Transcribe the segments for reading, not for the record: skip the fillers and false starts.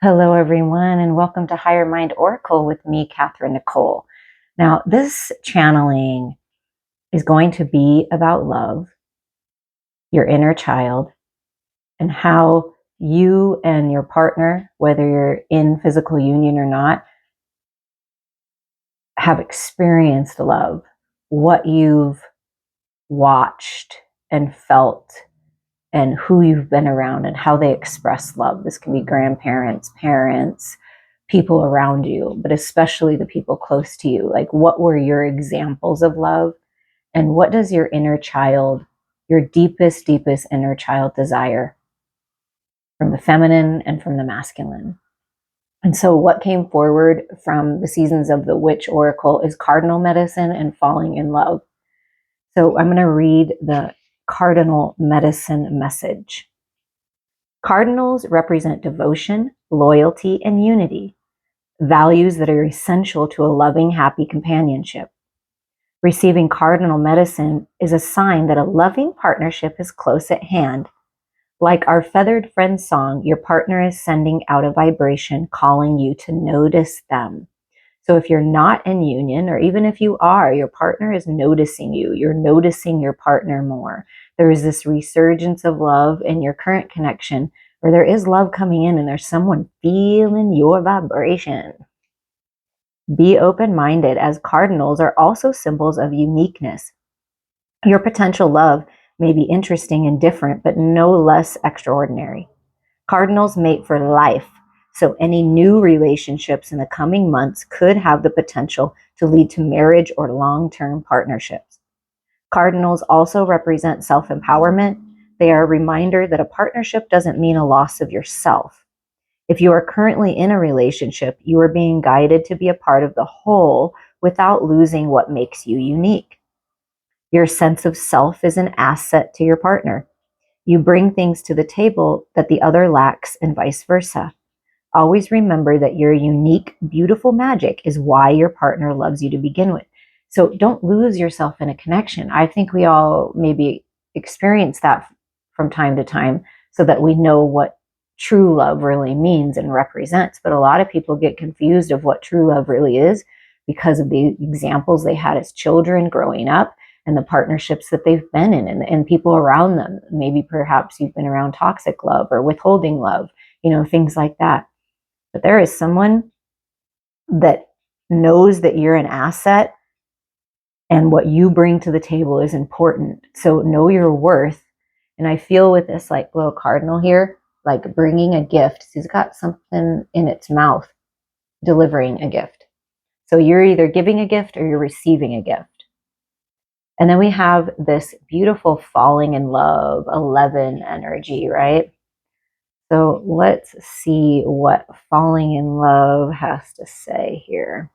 Hello, everyone, and welcome to Higher Mind Oracle with me, Catherine Nicole. Now, this channeling is going to be about love, your inner child, and how you and your partner, whether you're in physical union or not, have experienced love, what you've watched and felt, and who you've been around and how they express love. This can be grandparents, parents, people around you, but especially the people close to you. Like, what were your examples of love? And what does your inner child, your deepest, deepest inner child desire from the feminine and from the masculine? And so what came forward from the seasons of the Witch Oracle is cardinal medicine and falling in love. So I'm going to read the cardinal medicine message. Cardinals represent devotion, loyalty, and unity, values that are essential to a loving, happy companionship. Receiving cardinal medicine is a sign that a loving partnership is close at hand. Like our feathered friend song, your partner is sending out a vibration calling you to notice them. So if you're not in union, or even if you are, your partner is noticing you. You're noticing your partner more. There is this resurgence of love in your current connection where there is love coming in and there's someone feeling your vibration. Be open-minded, as cardinals are also symbols of uniqueness. Your potential love may be interesting and different, but no less extraordinary. Cardinals mate for life, so any new relationships in the coming months could have the potential to lead to marriage or long-term partnerships. Cardinals also represent self-empowerment. They are a reminder that a partnership doesn't mean a loss of yourself. If you are currently in a relationship, you are being guided to be a part of the whole without losing what makes you unique. Your sense of self is an asset to your partner. You bring things to the table that the other lacks and vice versa. Always remember that your unique, beautiful magic is why your partner loves you to begin with. So don't lose yourself in a connection. I think we all maybe experience that from time to time so that we know what true love really means and represents. But a lot of people get confused of what true love really is because of the examples they had as children growing up and the partnerships that they've been in and people around them. Maybe perhaps you've been around toxic love or withholding love, things like that. But there is someone that knows that you're an asset and what you bring to the table is important. So know your worth. And I feel with this like little cardinal here, like bringing a gift. He's got something in its mouth, delivering a gift. So you're either giving a gift or you're receiving a gift. And then we have this beautiful falling in love 11 energy, right? So let's see what falling in love has to say here.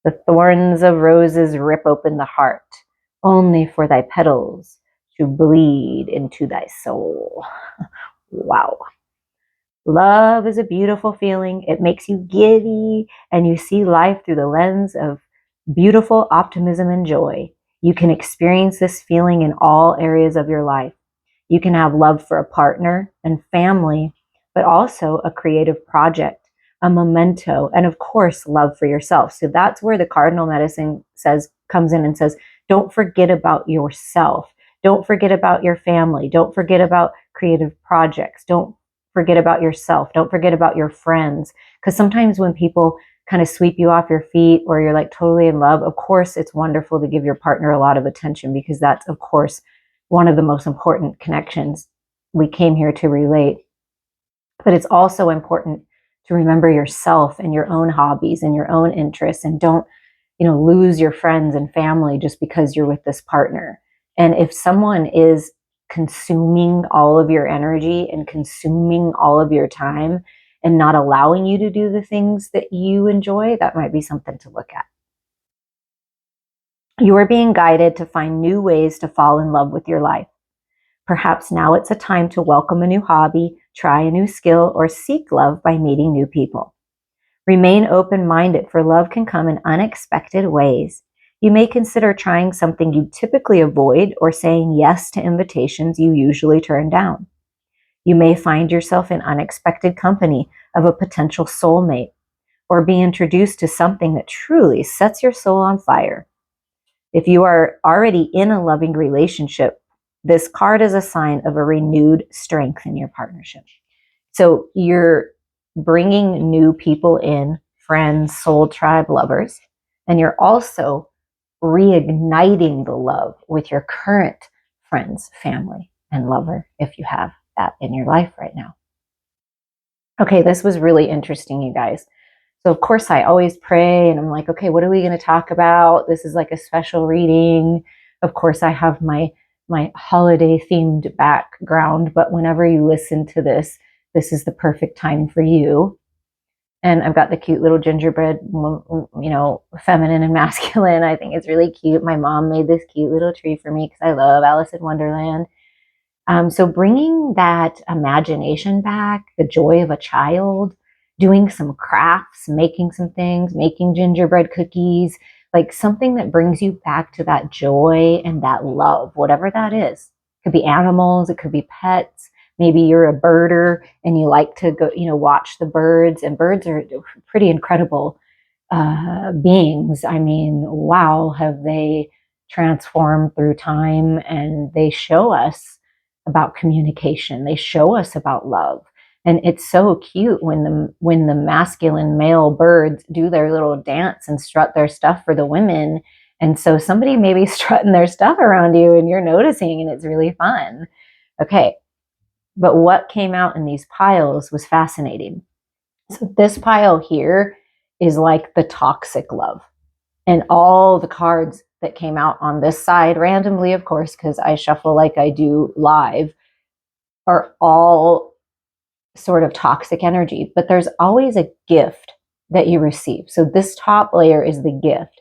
The thorns of roses rip open the heart, only for thy petals to bleed into thy soul. Wow. Love is a beautiful feeling. It makes you giddy, and you see life through the lens of beautiful optimism and joy. You can experience this feeling in all areas of your life. You can have love for a partner and family, but also a creative project, a memento, and of course, love for yourself. So that's where the cardinal medicine comes in and says, don't forget about yourself. Don't forget about your family. Don't forget about creative projects. Don't forget about yourself. Don't forget about your friends. Because sometimes when people kind of sweep you off your feet or you're like totally in love, of course, it's wonderful to give your partner a lot of attention because that's, of course, one of the most important connections. We came here to relate. But it's also important to remember yourself and your own hobbies and your own interests, and don't, lose your friends and family just because you're with this partner. And if someone is consuming all of your energy and consuming all of your time and not allowing you to do the things that you enjoy, that might be something to look at. You are being guided to find new ways to fall in love with your life. Perhaps now it's a time to welcome a new hobby, try a new skill, or seek love by meeting new people. Remain open-minded, for love can come in unexpected ways. You may consider trying something you typically avoid or saying yes to invitations you usually turn down. You may find yourself in unexpected company of a potential soulmate, or be introduced to something that truly sets your soul on fire. If you are already in a loving relationship, this card is a sign of a renewed strength in your partnership. So you're bringing new people in, friends, soul tribe, lovers, and you're also reigniting the love with your current friends, family, and lover, if you have that in your life right now. Okay, this was really interesting, you guys. So of course I always pray and I'm like, okay, what are we going to talk about? This is like a special reading. Of course I have my holiday themed background, but whenever you listen to this, this is the perfect time for you. And I've got the cute little gingerbread, feminine and masculine. I think it's really cute. My mom made this cute little tree for me because I love Alice in Wonderland. So bringing that imagination back, the joy of a child, doing some crafts, making some things, making gingerbread cookies, like something that brings you back to that joy and that love, whatever that is. It could be animals, it could be pets. Maybe you're a birder and you like to go, watch the birds, and birds are pretty incredible beings. I mean, wow, have they transformed through time, and they show us about communication. They show us about love. And it's so cute when the masculine male birds do their little dance and strut their stuff for the women. And so somebody may be strutting their stuff around you and you're noticing, and it's really fun. Okay. But what came out in these piles was fascinating. So this pile here is like the toxic love. And all the cards that came out on this side, randomly, of course, because I shuffle like I do live, are all sort of toxic energy. But there's always a gift that you receive. So this top layer is the gift.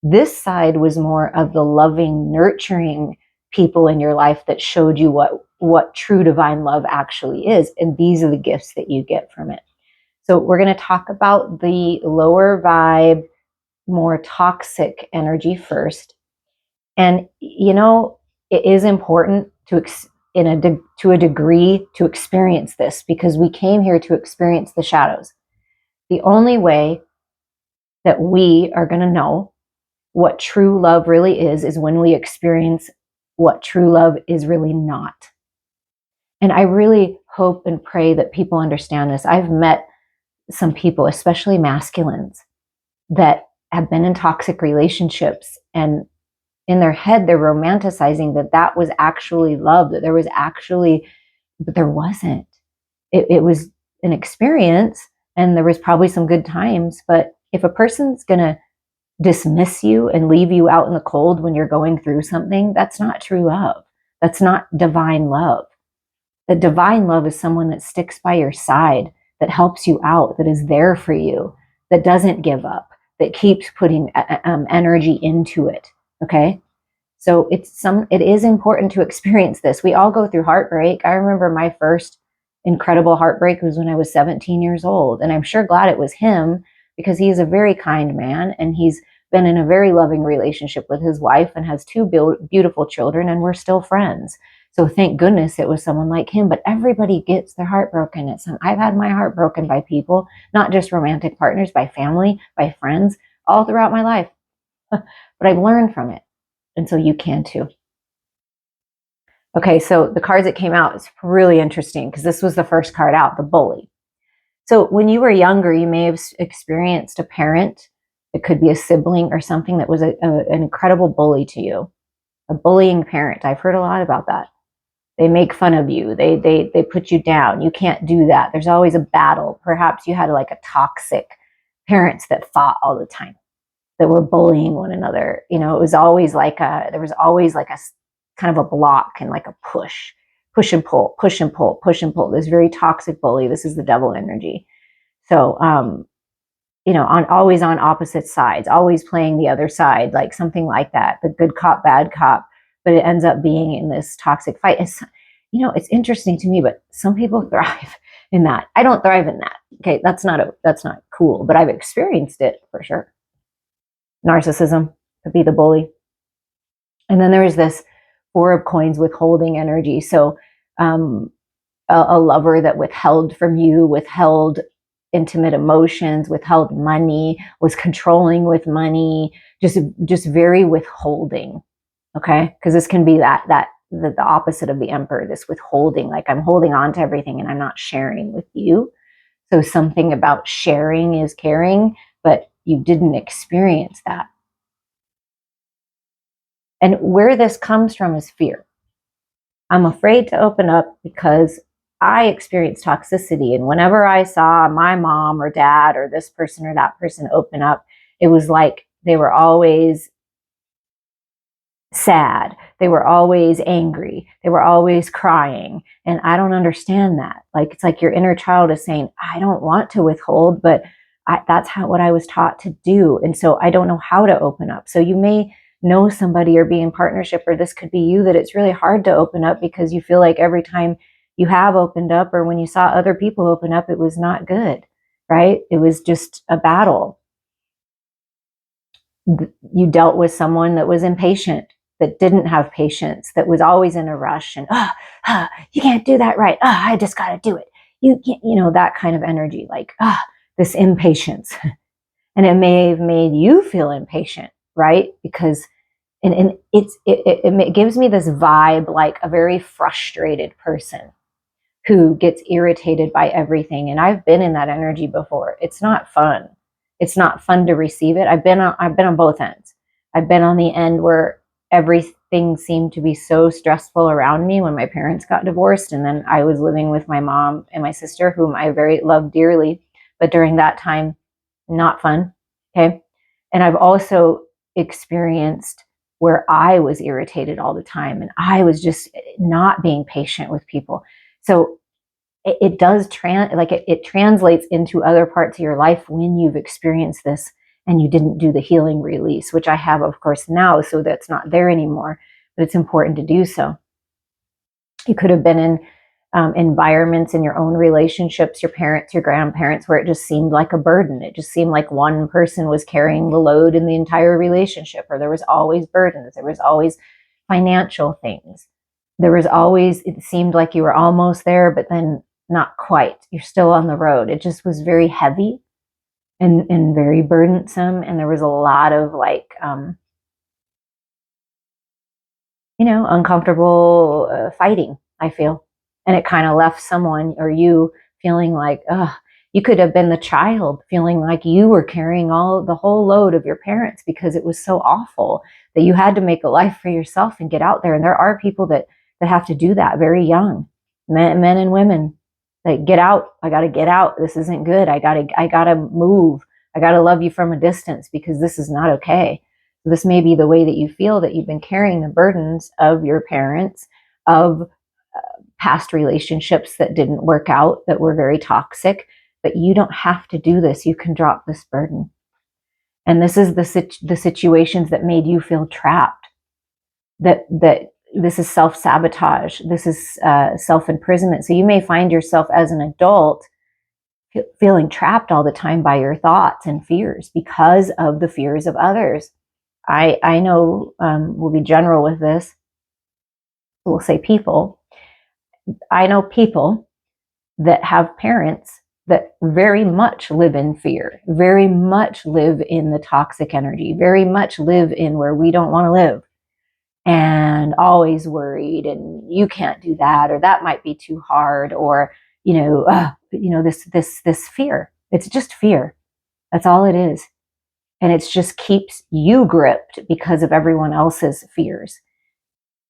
This side was more of the loving, nurturing people in your life that showed you what true divine love actually is. And these are the gifts that you get from it. So we're going to talk about the lower vibe, more toxic energy first. And, it is important to to a degree to experience this, because we came here to experience the shadows. The only way that we are going to know what true love really is when we experience what true love is really not. And I really hope and pray that people understand this. I've met some people, especially masculines, that have been in toxic relationships, and in their head they're romanticizing that was actually love, that there was actually, but there wasn't. It was an experience, and there was probably some good times, but if a person's gonna dismiss you and leave you out in the cold when you're going through something, that's not true love. That's not divine love. The divine love is someone that sticks by your side, that helps you out, that is there for you, that doesn't give up, that keeps putting energy into it. Okay. So it is important to experience this. We all go through heartbreak. I remember my first incredible heartbreak was when I was 17 years old. And I'm sure glad it was him, because he is a very kind man, and he's been in a very loving relationship with his wife and has two beautiful children, and we're still friends. So thank goodness it was someone like him. But everybody gets their heart broken. I've had my heart broken by people, not just romantic partners, by family, by friends, all throughout my life. But I've learned from it. And so you can too. Okay, so the cards that came out is really interesting, because this was the first card out, the bully. So when you were younger, you may have experienced a parent, it could be a sibling or something, that was an incredible bully to you. A bullying parent. I've heard a lot about that. They make fun of you. They put you down. You can't do that. There's always a battle. Perhaps you had like a toxic parents that fought all the time, that were bullying one another. It was always there was always like a kind of a block and like a push and pull, push and pull, push and pull. This very toxic bully. This is the devil energy. So, always on opposite sides, always playing the other side, like something like that, the good cop, bad cop, but it ends up being in this toxic fight. It's interesting to me, but some people thrive in that. I don't thrive in that. Okay. That's not cool, but I've experienced it for sure. Narcissism could be the bully. And then there is this Four of Coins, withholding energy. So a lover that withheld from you, withheld intimate emotions, withheld money, was controlling with money, just very withholding. Okay, because this can be the opposite of the emperor, this withholding, like I'm holding on to everything and I'm not sharing with you. So something about sharing is caring, but you didn't experience that. And where this comes from is fear. I'm afraid to open up because I experienced toxicity. And whenever I saw my mom or dad or this person or that person open up, it was like they were always sad. They were always angry. They were always crying. And I don't understand that. Like, it's like your inner child is saying, I don't want to withhold, but that's what I was taught to do. And so I don't know how to open up. So you may know somebody or be in partnership, or this could be you, that it's really hard to open up because you feel like every time you have opened up, or when you saw other people open up, it was not good, right? It was just a battle. You dealt with someone that was impatient, that didn't have patience, that was always in a rush, and you can't do that right. I just got to do it. You can't, that kind of energy, like this impatience. And it may have made you feel impatient, right? Because and it gives me this vibe like a very frustrated person who gets irritated by everything. And I've been in that energy before. It's not fun. It's not fun to receive it. I've been on both ends. I've been on the end where everything seemed to be so stressful around me when my parents got divorced. And then I was living with my mom and my sister, whom I very love dearly. But during that time, not fun. Okay. And I've also experienced where I was irritated all the time and I was just not being patient with people. So it does it translates into other parts of your life when you've experienced this and you didn't do the healing release, which I have, of course, now, so that's not there anymore, but it's important to do so. You could have been in environments in your own relationships, your parents, your grandparents, where it just seemed like a burden. It just seemed like one person was carrying the load in the entire relationship, or there was always burdens. There was always financial things. There was always, it seemed like you were almost there, but then not quite. You're still on the road. It just was very heavy and very burdensome. And there was a lot of uncomfortable fighting, I feel. And it kind of left someone or you feeling like, you could have been the child feeling like you were carrying the whole load of your parents because it was so awful that you had to make a life for yourself and get out there. And there are people that have to do that very young, men and women. Like, get out. I got to get out. This isn't good. I got to move. I got to love you from a distance because this is not okay. This may be the way that you feel, that you've been carrying the burdens of your parents, of past relationships that didn't work out, that were very toxic. But you don't have to do this. You can drop this burden. And this is the situations that made you feel trapped. That this is self-sabotage. This is self-imprisonment. So you may find yourself as an adult feeling trapped all the time by your thoughts and fears because of the fears of others. I know, we'll be general with this. We'll say people. I know people that have parents that very much live in fear, very much live in the toxic energy, very much live in where we don't want to live, and always worried, and you can't do that, or that might be too hard, or this fear. It's just fear. That's all it is. And it just keeps you gripped because of everyone else's fears.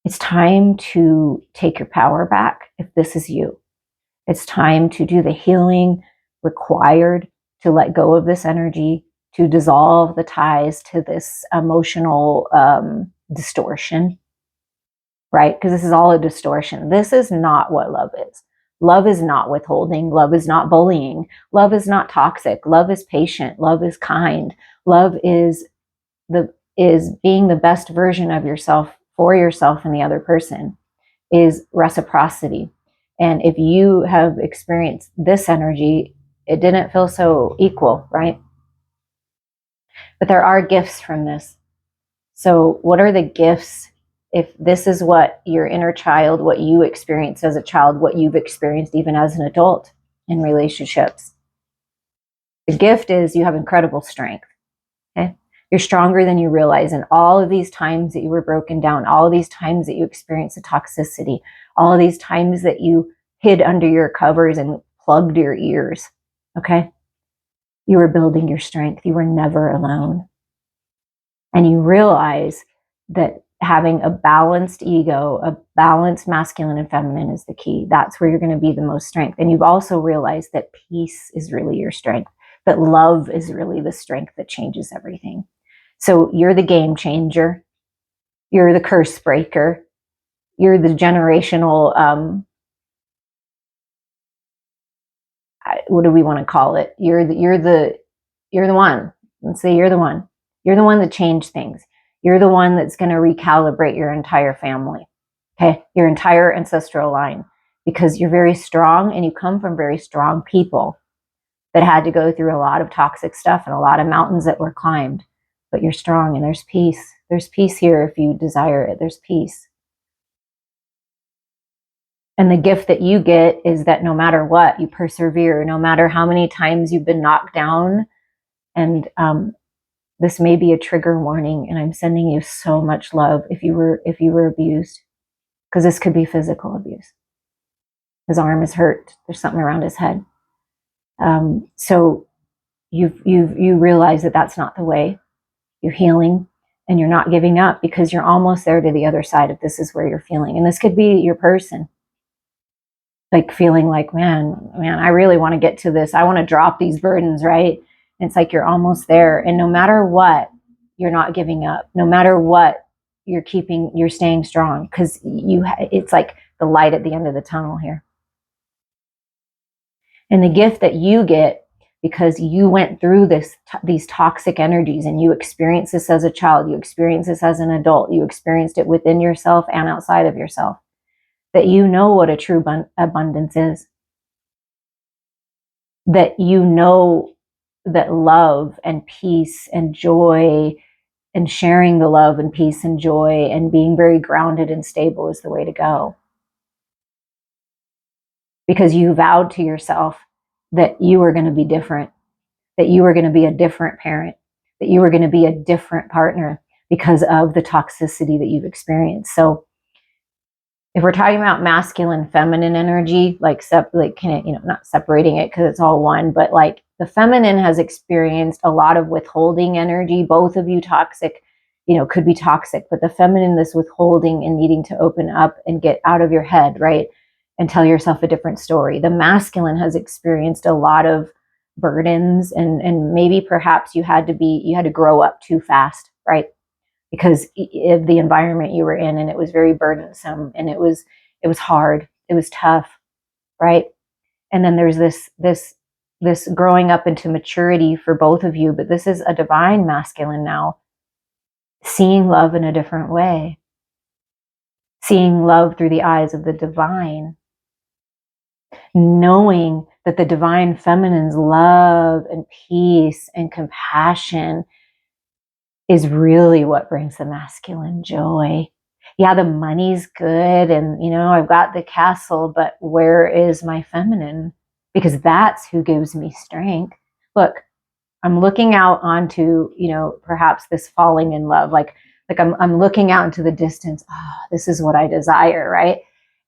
It's time to take your power back if this is you. It's time to do the healing required to let go of this energy, to dissolve the ties to this emotional distortion, right? Because this is all a distortion. This is not what love is. Love is not withholding. Love is not bullying. Love is not toxic. Love is patient. Love is kind. Love is being the best version of yourself for yourself and the other person, is reciprocity. And if you have experienced this energy, it didn't feel so equal, right? But there are gifts from this. So what are the gifts if this is what your inner child, what you experienced as a child, what you've experienced even as an adult in relationships, the gift is you have incredible strength. Okay? You're stronger than you realize. And all of these times that you were broken down, all of these times that you experienced the toxicity, all of these times that you hid under your covers and plugged your ears, okay? You were building your strength. You were never alone. And you realize that having a balanced ego, a balanced masculine and feminine is the key. That's where you're going to be the most strength. And you've also realized that peace is really your strength, that love is really the strength that changes everything. So you're the game changer. You're the curse breaker. You're the generational, what do we want to call it? You're the one. Let's say you're the one. You're the one that changed things. You're the one that's going to recalibrate your entire family. Okay, your entire ancestral line, because you're very strong and you come from very strong people that had to go through a lot of toxic stuff and a lot of mountains that were climbed. But you're strong and there's peace. There's peace here if you desire it. There's peace. And the gift that you get is that no matter what, you persevere, no matter how many times you've been knocked down. And this may be a trigger warning, and I'm sending you so much love if you were abused, because this could be physical abuse. His arm is hurt. There's something around his head. So you realize that that's not the way. You're healing and you're not giving up, because you're almost there to the other side if this is where you're feeling. And this could be your person, like feeling like, man, I really want to get to this. I want to drop these burdens, right? And it's like you're almost there. And no matter what, you're not giving up. No matter what, you're staying strong, because it's like the light at the end of the tunnel here. And the gift that you get, because you went through these toxic energies, and you experienced this as a child, you experienced this as an adult, you experienced it within yourself and outside of yourself, that you know what a true abundance is. That you know that love and peace and joy and sharing the love and peace and joy and being very grounded and stable is the way to go. Because you vowed to yourself that you were going to be different, that you were going to be a different parent, that you were going to be a different partner because of the toxicity that you've experienced. So if we're talking about masculine, feminine energy, not separating it because it's all one, but like the feminine has experienced a lot of withholding energy. Both of you toxic, could be toxic, but the feminine, this withholding and needing to open up and get out of your head, right? And tell yourself a different story. The masculine has experienced a lot of burdens, and maybe perhaps you had to grow up too fast, right? Because of the environment you were in, and it was very burdensome, and it was hard, it was tough, right? And then there's this growing up into maturity for both of you, but this is a divine masculine now, seeing love in a different way, seeing love through the eyes of the divine, knowing that the divine feminine's love and peace and compassion is really what brings the masculine joy. Yeah, the money's good, and I've got the castle, but where is my feminine? Because that's who gives me strength. Look, I'm looking out onto, perhaps this falling in love, like I'm looking out into the distance. Oh, this is what I desire, right?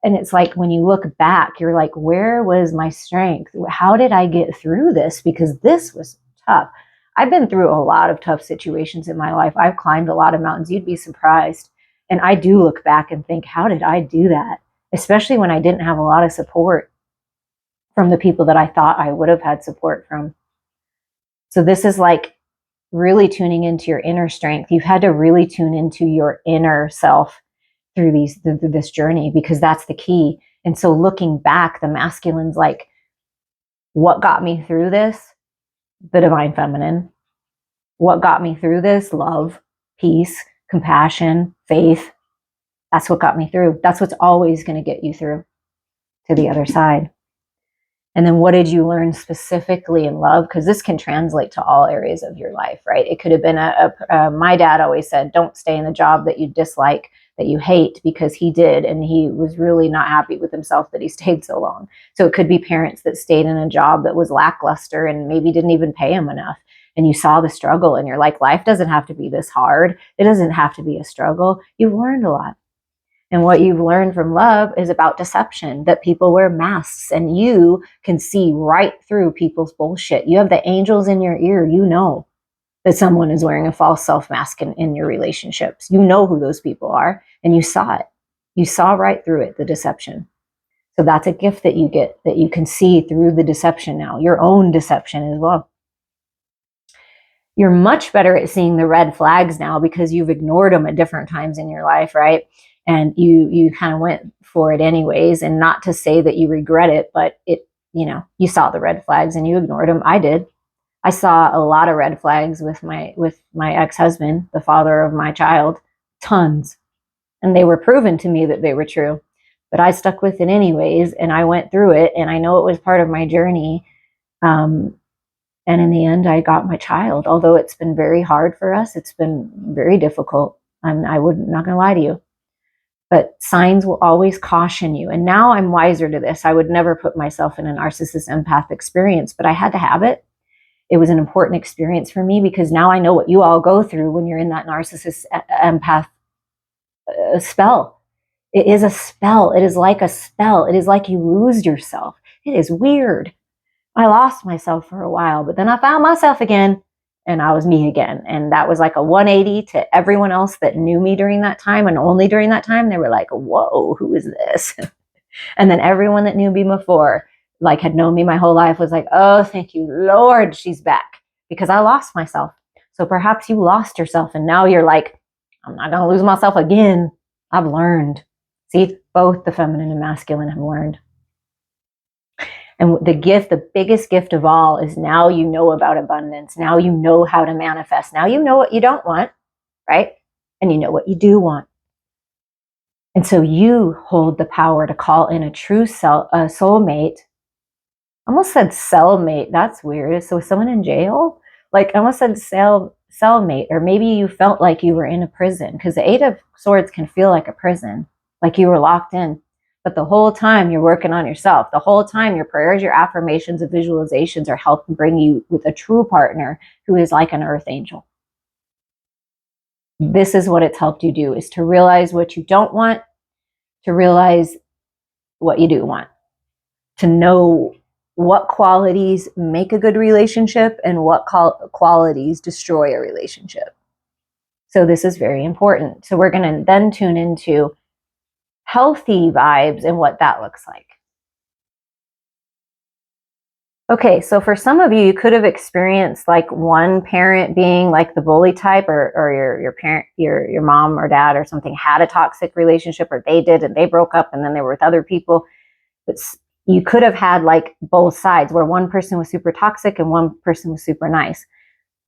And it's like when you look back, you're like, where was my strength? How did I get through this? Because this was tough. I've been through a lot of tough situations in my life. I've climbed a lot of mountains. You'd be surprised. And I do look back and think, how did I do that? Especially when I didn't have a lot of support from the people that I thought I would have had support from. So this is like really tuning into your inner strength. You've had to really tune into your inner self through this journey, because that's the key. And so looking back, the masculine's like, what got me through this? The divine feminine. What got me through this? Love, peace, compassion, faith. That's what got me through. That's what's always going to get you through to the other side. And then what did you learn specifically in love? Because this can translate to all areas of your life, right? It could have been my dad always said, don't stay in a job that you dislike, that you hate because he did, and he was really not happy with himself that he stayed so long. So it could be parents that stayed in a job that was lackluster and maybe didn't even pay him enough. And you saw the struggle and you're like, life doesn't have to be this hard. It doesn't have to be a struggle. You've learned a lot. And what you've learned from love is about deception, that people wear masks and you can see right through people's bullshit. You have the angels in your ear. You know that someone is wearing a false self mask in your relationships. You know who those people are, and you saw it. You saw right through it, the deception. So that's a gift that you get, that you can see through the deception now, your own deception as well. You're much better at seeing the red flags now because you've ignored them at different times in your life, right? And you kind of went for it anyways. And not to say that you regret it, but you saw the red flags and you ignored them. I did. I saw a lot of red flags with my ex-husband, the father of my child, tons. And they were proven to me that they were true. But I stuck with it anyways, and I went through it, and I know it was part of my journey. And in the end, I got my child. Although it's been very hard for us, it's been very difficult. I'm not going to lie to you. But signs will always caution you. And now I'm wiser to this. I would never put myself in a narcissist empath experience, but I had to have it. It was an important experience for me because now I know what you all go through when you're in that narcissist empath spell. It is a spell. It is like a spell. It is like you lose yourself. It is weird. I lost myself for a while, but then I found myself again and I was me again. And that was like a 180 to everyone else that knew me during that time. And only during that time, they were like, whoa, who is this? And then everyone that knew me before, like had known me my whole life, was like, oh, thank you, Lord, she's back, because I lost myself. So perhaps you lost yourself and now you're like, I'm not going to lose myself again. I've learned. See, both the feminine and masculine have learned. And the biggest gift of all is now you know about abundance. Now you know how to manifest. Now you know what you don't want, right? And you know what you do want. And so you hold the power to call in a true soulmate. I almost said cellmate. That's weird. So is someone in jail? Like I almost said cellmate, or maybe you felt like you were in a prison, because the Eight of Swords can feel like a prison, like you were locked in. But the whole time you're working on yourself. The whole time your prayers, your affirmations, and visualizations are helping bring you with a true partner who is like an earth angel. This is what it's helped you do, is to realize what you don't want, to realize what you do want, to know what qualities make a good relationship and what qualities destroy a relationship. So this is very important. So we're going to then tune into healthy vibes and what that looks like. Okay, so for some of you, you could have experienced like one parent being like the bully type, or your parent, your mom or dad or something had a toxic relationship, or they did and they broke up and then they were with other people. But you could have had like both sides, where one person was super toxic and one person was super nice.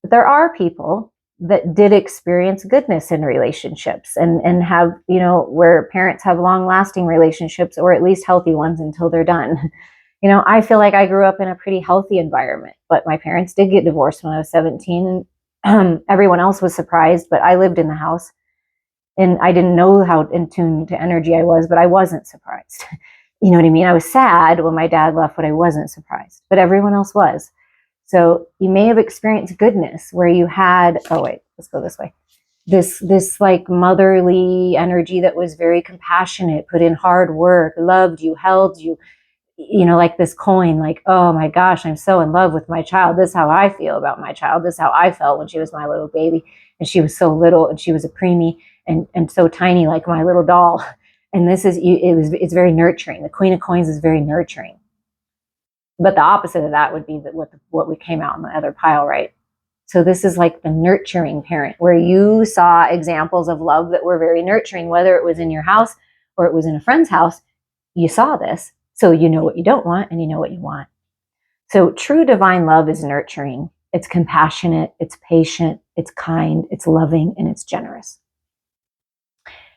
But there are people that did experience goodness in relationships and have, where parents have long lasting relationships, or at least healthy ones until they're done. I feel like I grew up in a pretty healthy environment, but my parents did get divorced when I was 17, and everyone else was surprised, but I lived in the house and I didn't know how in tune to energy I was, but I wasn't surprised. You know what I mean? I was sad when my dad left, but I wasn't surprised, but everyone else was. So you may have experienced goodness where you had, let's go this way. This like motherly energy that was very compassionate, put in hard work, loved you, held you, like this coin, like, oh my gosh, I'm so in love with my child. This is how I feel about my child. This is how I felt when she was my little baby. And she was so little and she was a preemie and so tiny, like my little doll. And it's very nurturing. The Queen of Coins is very nurturing. But the opposite of that would be what we came out in the other pile, right? So this is like the nurturing parent, where you saw examples of love that were very nurturing, whether it was in your house or it was in a friend's house. You saw this. So you know what you don't want and you know what you want. So true divine love is nurturing. It's compassionate, it's patient, it's kind, it's loving, and it's generous.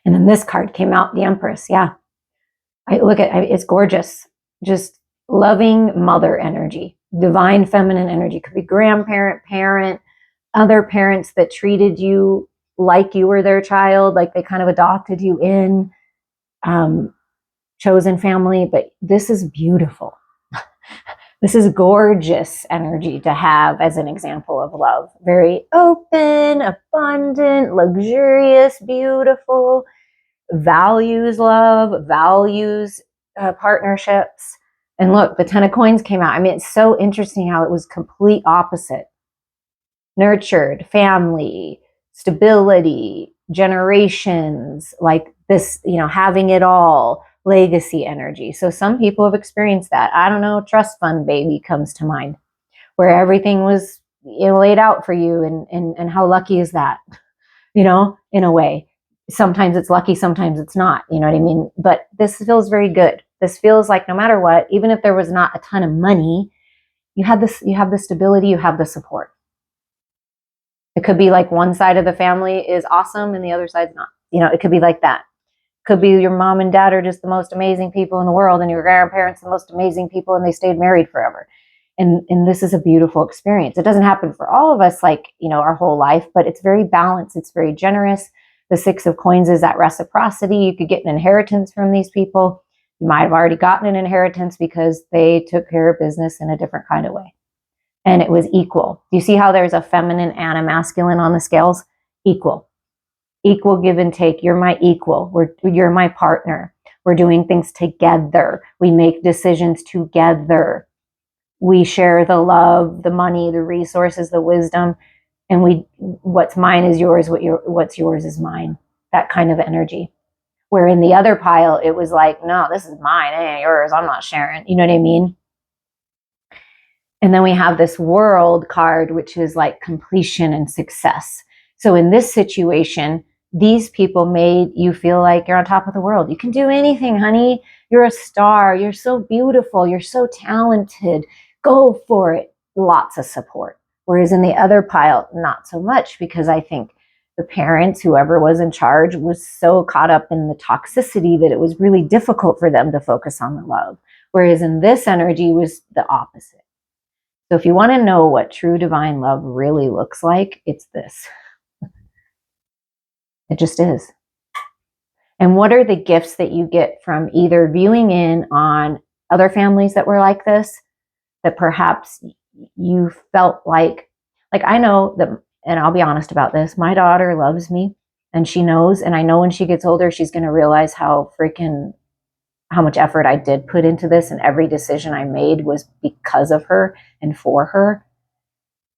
And then this card came out, the Empress. Yeah. It's gorgeous. Just loving mother energy, divine feminine energy. Could be grandparent, parent, other parents that treated you like you were their child, like they kind of adopted you in, chosen family. But this is beautiful. This is gorgeous energy to have as an example of love. Very open, abundant, luxurious, beautiful, values love, values partnerships. And look, the 10 of coins came out. I mean, it's so interesting how it was complete opposite. Nurtured, family, stability, generations, like this, having it all, legacy energy. So some people have experienced that. I don't know, trust fund baby comes to mind, where everything was laid out for you, and how lucky is that, in a way. Sometimes it's lucky, sometimes it's not, you know what I mean? But this feels very good. This feels like no matter what, even if there was not a ton of money, you have the stability, you have the support. It could be like one side of the family is awesome and the other side's not. It could be like that. Could be your mom and dad are just the most amazing people in the world, and your grandparents the most amazing people, and they stayed married forever. And this is a beautiful experience. It doesn't happen for all of us like, our whole life, but it's very balanced. It's very generous. The 6 of coins is that reciprocity. You could get an inheritance from these people. You might have already gotten an inheritance because they took care of business in a different kind of way. And it was equal. Do you see how there's a feminine and a masculine on the scales? Equal give and take. You're my equal. You're my partner. We're doing things together. We make decisions together. We share the love, the money, the resources, the wisdom, and what's mine is yours. What's yours is mine. That kind of energy. Where in the other pile, it was like, no, this is mine. It ain't yours. I'm not sharing. You know what I mean? And then we have this world card, which is like completion and success. So in this situation, these people made you feel like you're on top of the world. You can do anything, honey. You're a star. You're so beautiful. You're so talented. Go for it. Lots of support. Whereas in the other pile, not so much, because I think the parents, whoever was in charge, was so caught up in the toxicity that it was really difficult for them to focus on the love. Whereas in this energy was the opposite. So if you want to know what true divine love really looks like, it's this. It just is. And what are the gifts that you get from either viewing in on other families that were like this, that perhaps you felt like I know that, and I'll be honest about this, my daughter loves me and she knows, and I know when she gets older, she's going to realize how much effort I did put into this, and every decision I made was because of her and for her.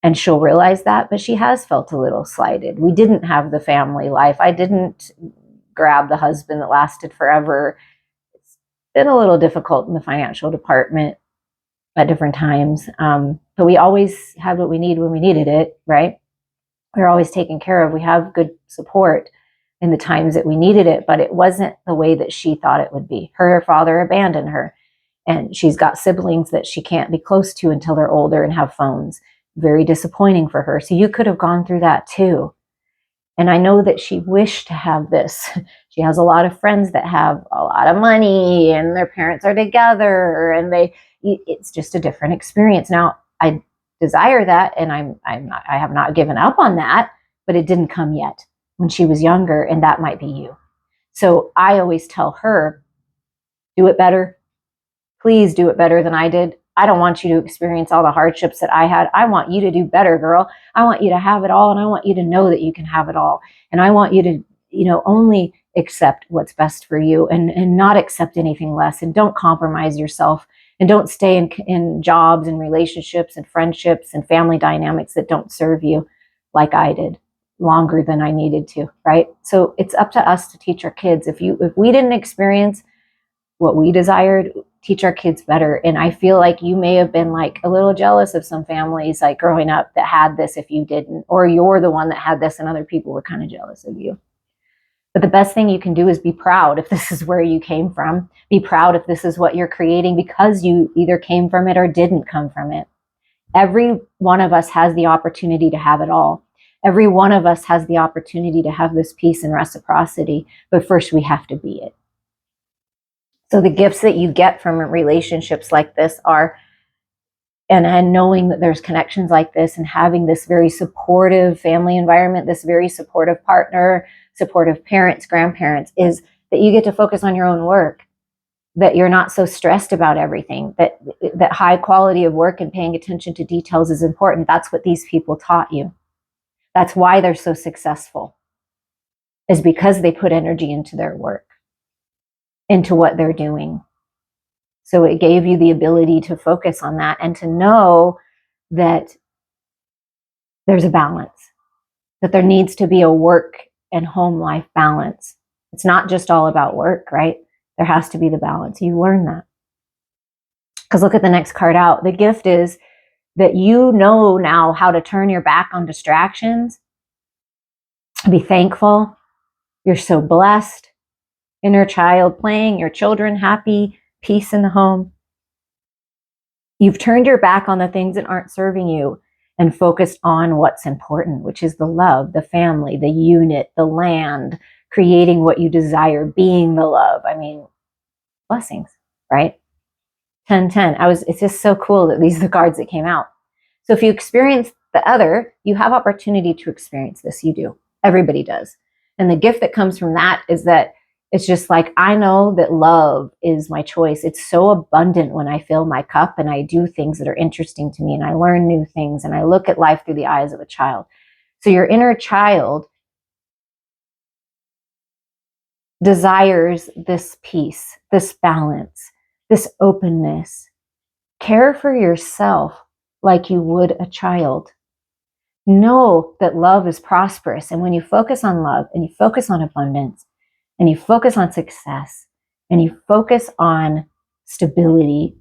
And she'll realize that, but she has felt a little slighted. We didn't have the family life. I didn't grab the husband that lasted forever. It's been a little difficult in the financial department at different times. But we always had what we need when we needed it, right? We're always taken care of. We have good support in the times that we needed it, but it wasn't the way that she thought it would be. Her father abandoned her, and she's got siblings that she can't be close to until they're older and have phones. Very disappointing for her. So you could have gone through that too. And I know that she wished to have this. She has a lot of friends that have a lot of money and their parents are together, and it's just a different experience. Now, I desire that, and I have not given up on that, but it didn't come yet when she was younger, and that might be you. So I always tell her, do it better. Please do it better than I did. I don't want you to experience all the hardships that I had. I want you to do better, girl. I want you to have it all, and I want you to know that you can have it all. And I want you to, only accept what's best for you, and not accept anything less, and don't compromise yourself, and don't stay in jobs and relationships and friendships and family dynamics that don't serve you, like I did, longer than I needed to, right? So it's up to us to teach our kids. If we didn't experience what we desired, teach our kids better. And I feel like you may have been like a little jealous of some families like growing up that had this if you didn't, or you're the one that had this and other people were kind of jealous of you. But the best thing you can do is be proud if this is where you came from. Be proud if this is what you're creating because you either came from it or didn't come from it. Every one of us has the opportunity to have it all. Every one of us has the opportunity to have this peace and reciprocity, but first we have to be it. So the gifts that you get from relationships like this are and knowing that there's connections like this and having this very supportive family environment, this very supportive partner, supportive parents, grandparents, is that you get to focus on your own work, that you're not so stressed about everything, that high quality of work and paying attention to details is important. That's what these people taught you. That's why they're so successful, is because they put energy into their work, into what they're doing. So it gave you the ability to focus on that and to know that there's a balance, that there needs to be a work and home life balance. It's not just all about work, right? There has to be the balance. You learn that. Because look at the next card out. The gift is that you know now how to turn your back on distractions. Be thankful. You're so blessed. Inner child playing, your children happy, peace in the home. You've turned your back on the things that aren't serving you and focused on what's important, which is the love, the family, the unit, the land, creating what you desire, being the love. I mean, blessings, right? 10-10. It's just so cool that these are the cards that came out. So if you experience the other, you have opportunity to experience this. You do. Everybody does. And the gift that comes from that is that it's just like, I know that love is my choice. It's so abundant when I fill my cup and I do things that are interesting to me and I learn new things and I look at life through the eyes of a child. So your inner child desires this peace, this balance, this openness. Care for yourself like you would a child. Know that love is prosperous. And when you focus on love and you focus on abundance and you focus on success and you focus on stability,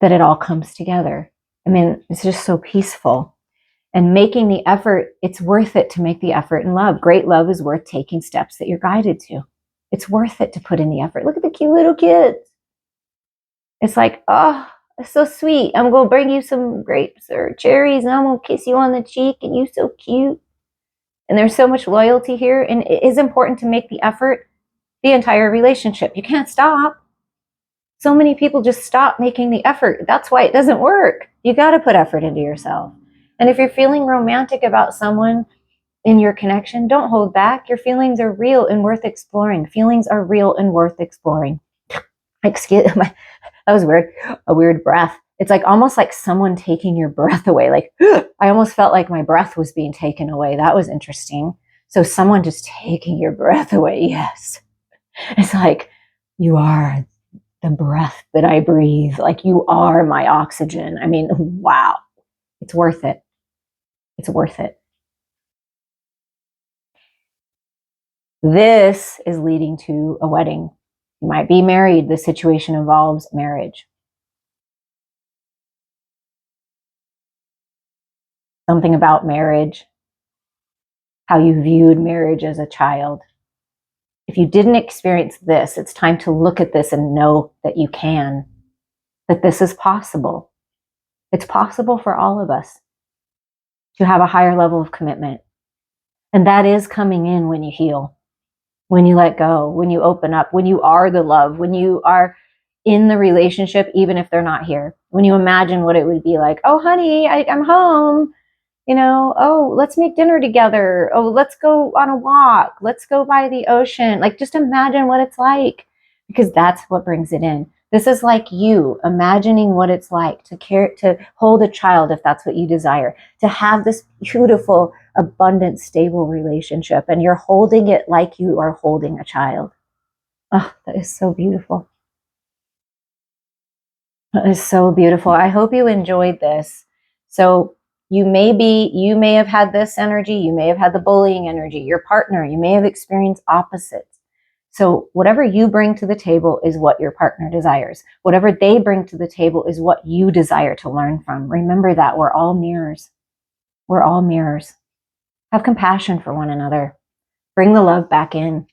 that it all comes together. I mean, it's just so peaceful. And making the effort, it's worth it to make the effort in love. Great love is worth taking steps that you're guided to. It's worth it to put in the effort. Look at the cute little kids. It's like, oh, it's so sweet. I'm going to bring you some grapes or cherries and I'm going to kiss you on the cheek and you're so cute. And there's so much loyalty here. And it is important to make the effort the entire relationship. You can't stop. So many people just stop making the effort. That's why it doesn't work. You got to put effort into yourself. And if you're feeling romantic about someone in your connection, don't hold back. Your feelings are real and worth exploring. Feelings are real and worth exploring. Excuse me. That was weird. A weird breath. It's like almost like someone taking your breath away. Like I almost felt like my breath was being taken away. That was interesting. So someone just taking your breath away. Yes. It's like you are the breath that I breathe. Like you are my oxygen. I mean, wow. It's worth it. It's worth it. This is leading to a wedding. You might be married. The situation involves marriage. Something about marriage, how you viewed marriage as a child. If you didn't experience this, it's time to look at this and know that you can, that this is possible. It's possible for all of us to have a higher level of commitment. And that is coming in when you heal, when you let go, when you open up, when you are the love, when you are in the relationship, even if they're not here. When you imagine what it would be like, oh, honey, I'm home. You know, oh, let's make dinner together. Oh, let's go on a walk. Let's go by the ocean. Like, just imagine what it's like, because that's what brings it in. This is like you imagining what it's like to care, to hold a child, if that's what you desire, to have this beautiful, abundant, stable relationship. And you're holding it like you are holding a child. Oh, that is so beautiful. That is so beautiful. I hope you enjoyed this. So you may have had this energy, you may have had the bullying energy, your partner, you may have experienced opposites. So whatever you bring to the table is what your partner desires. Whatever they bring to the table is what you desire to learn from. Remember that we're all mirrors. We're all mirrors. Have compassion for one another. Bring the love back in,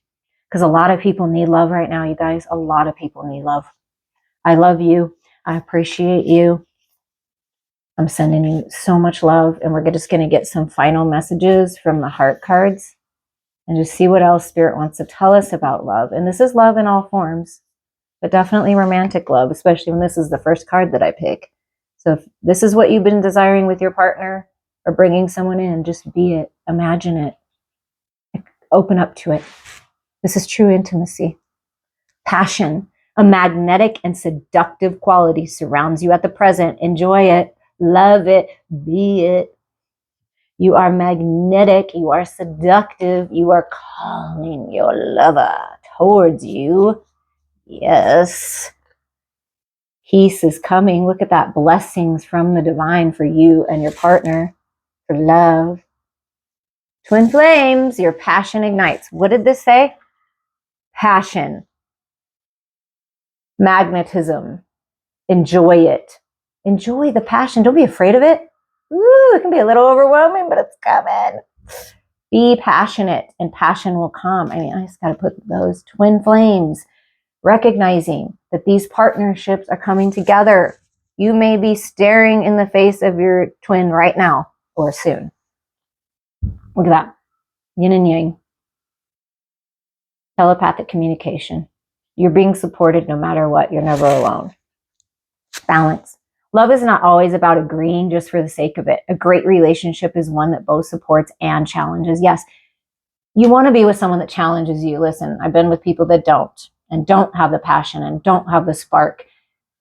because a lot of people need love right now, you guys. A lot of people need love. I love you. I appreciate you. I'm sending you so much love, and we're just going to get some final messages from the heart cards and just see what else Spirit wants to tell us about love. And this is love in all forms. but definitely romantic love, especially when this is the first card that I pick. So if this is what you've been desiring with your partner or bringing someone in, just be it, imagine it, open up to it. This is true intimacy. Passion, a magnetic and seductive quality surrounds you at the present. Enjoy it, love it, be it. You are magnetic, you are seductive, you are calling your lover towards you. Yes. Peace is coming. Look at that. Blessings from the divine for you and your partner, for love. Twin flames, your passion ignites. What did this say? Passion, magnetism. Enjoy it. Enjoy the passion. Don't be afraid of it. Ooh, it can be a little overwhelming, but it's coming. Be passionate and passion will come. I mean, I just got to put those twin flames, recognizing that these partnerships are coming together. You may be staring in the face of your twin right now or soon. Look at that. Yin and yang. Telepathic communication. You're being supported no matter what. You're never alone. Balance. Love is not always about agreeing just for the sake of it. A great relationship is one that both supports and challenges. Yes, you want to be with someone that challenges you. Listen, I've been with people that don't and don't have the passion and don't have the spark.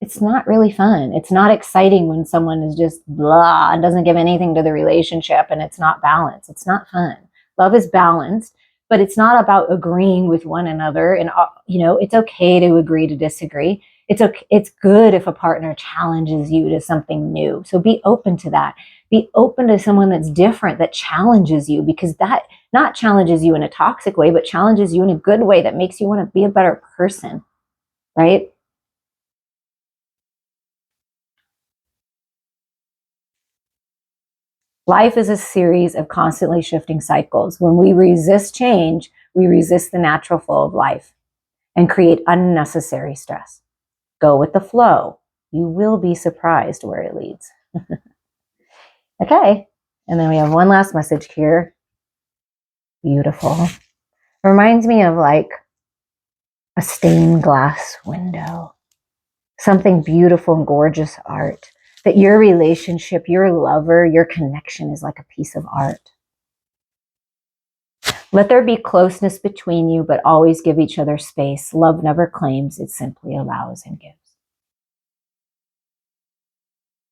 It's not really fun. It's not exciting when someone is just blah and doesn't give anything to the relationship and it's not balanced. It's not fun. Love is balanced, but it's not about agreeing with one another. And, it's okay to agree to disagree. It's good if a partner challenges you to something new. So be open to that. Be open to someone that's different, that challenges you, because that not challenges you in a toxic way, but challenges you in a good way that makes you want to be a better person, right? Life is a series of constantly shifting cycles. When we resist change, we resist the natural flow of life and create unnecessary stress. Go with the flow. You will be surprised where it leads. Okay. And then we have one last message here. Beautiful. Reminds me of like a stained glass window. Something beautiful and gorgeous art. That your relationship, your lover, your connection is like a piece of art. Let there be closeness between you, but always give each other space. Love never claims, it simply allows and gives.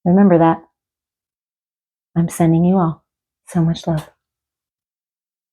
Remember that. I'm sending you all so much love.